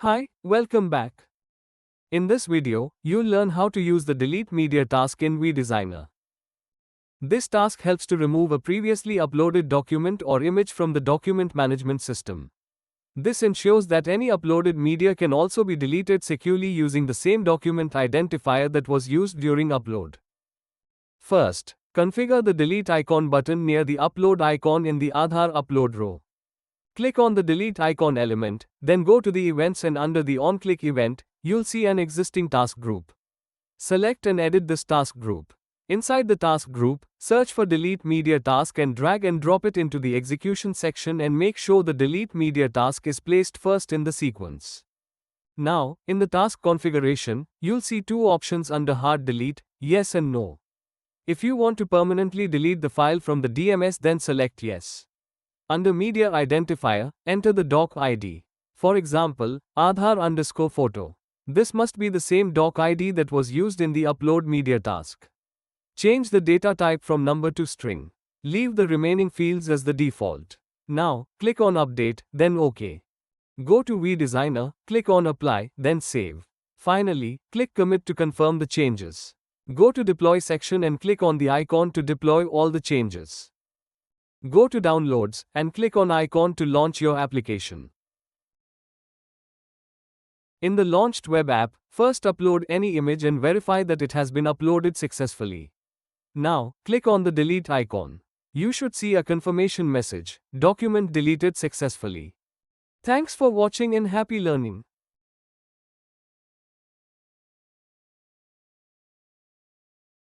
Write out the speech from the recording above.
Hi, welcome back. In this video, you'll learn how to use the delete media task in vDesigner. This task helps to remove a previously uploaded document or image from the document management system. This ensures that any uploaded media can also be deleted securely using the same document identifier that was used during upload. First, configure the delete icon button near the upload icon in the Aadhaar upload row. Click on the delete icon element, then go to the events and under the on-click event, you'll see an existing task group. Select and edit this task group. Inside the task group, search for delete media task and drag and drop it into the execution section and make sure the delete media task is placed first in the sequence. Now, in the task configuration, you'll see two options under hard delete, yes and no. If you want to permanently delete the file from the DMS, then select yes. Under Media Identifier, enter the doc ID. For example, Aadhaar_photo. This must be the same doc ID that was used in the upload media task. Change the data type from number to string. Leave the remaining fields as the default. Now, click on Update, then OK. Go to vDesigner, click on Apply, then Save. Finally, click Commit to confirm the changes. Go to Deploy section and click on the icon to deploy all the changes. Go to Downloads and click on icon to launch your application. In the launched web app, first upload any image and verify that it has been uploaded successfully. Now, click on the delete icon. You should see a confirmation message, document deleted successfully. Thanks for watching and happy learning.